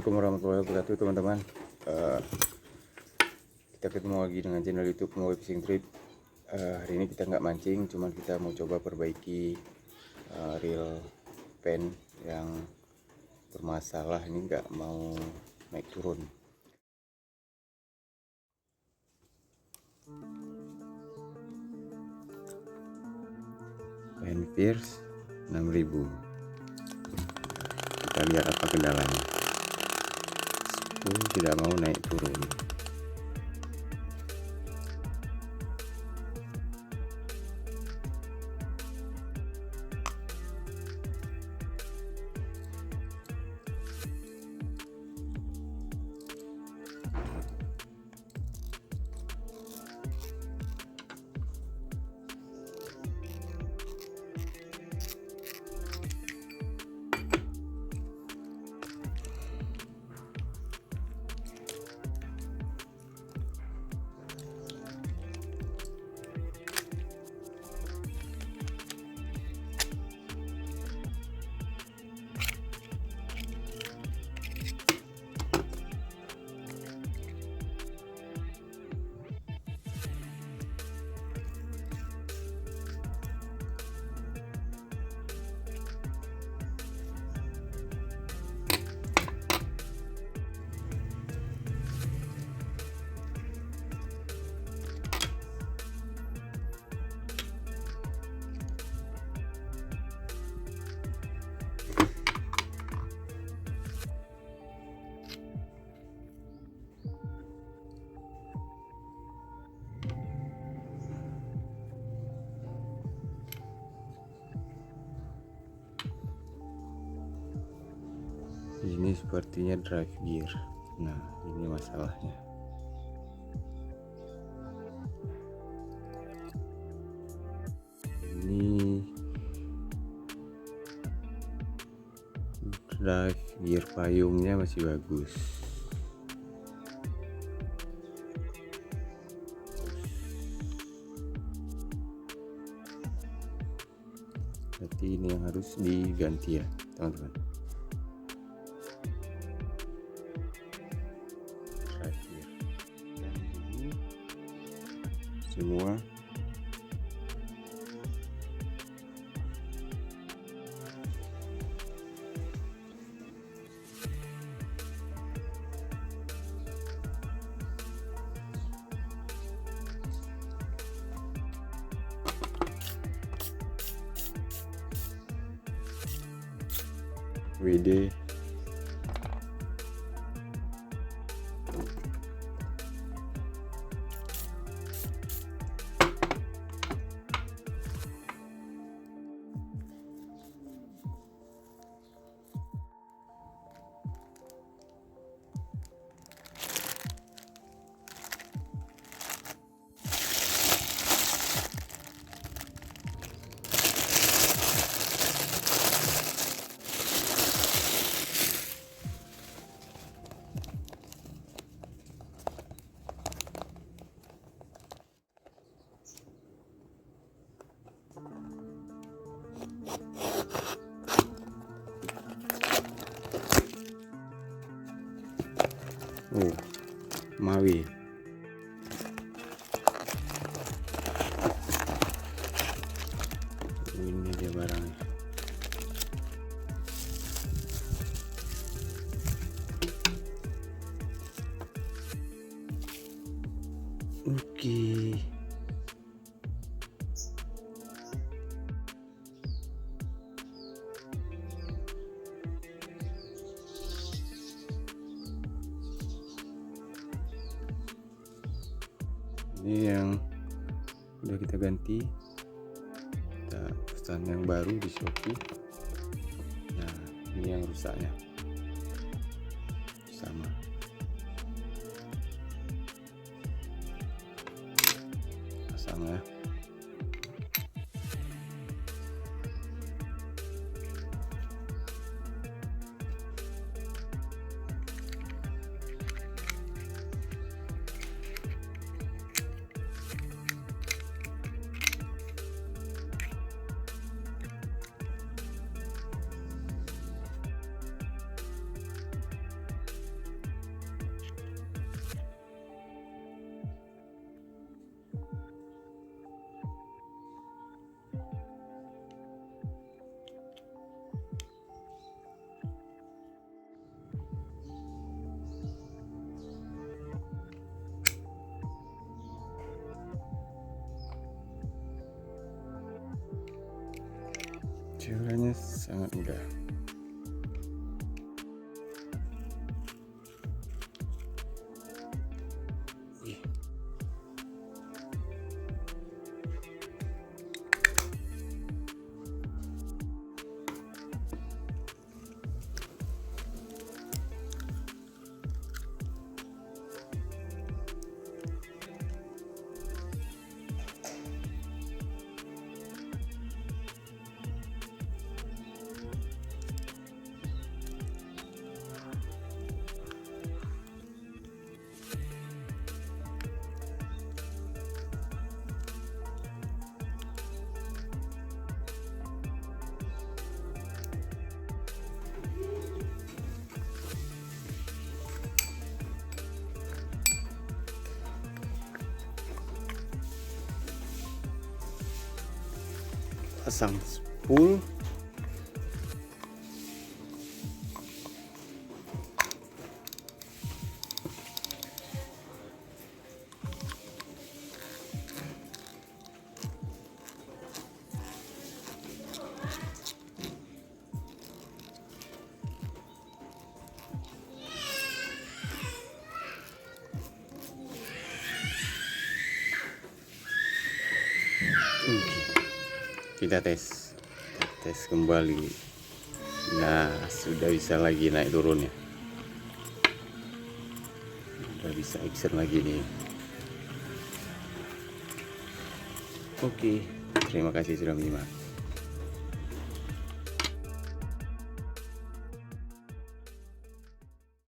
Assalamualaikum warahmatullahi wabarakatuh teman-teman. Kita ketemu lagi dengan channel YouTube Moe Fishing Trip. Hari ini kita nggak mancing, cuman kita mau coba perbaiki reel pen yang bermasalah ini, nggak mau naik turun. Pen Pierce 6000. Kita lihat apa kendalanya. Tidak mau naik turun. Ini sepertinya drive gear. Nah, ini masalahnya. Ini drive gear payungnya masih bagus. Berarti ini yang harus diganti ya, teman-teman. Semua WD Mawi. Ini dia barangnya. Oke. Ini yang udah kita ganti, kita pesan yang baru di Shopee. Nah, ini yang rusaknya sama. Pasang ya. Caranya sangat mudah. Pasang spool, kita tes kembali. Nah, sudah bisa lagi naik turun ya, sudah bisa action lagi nih. Oke, terima kasih sudah menyimak.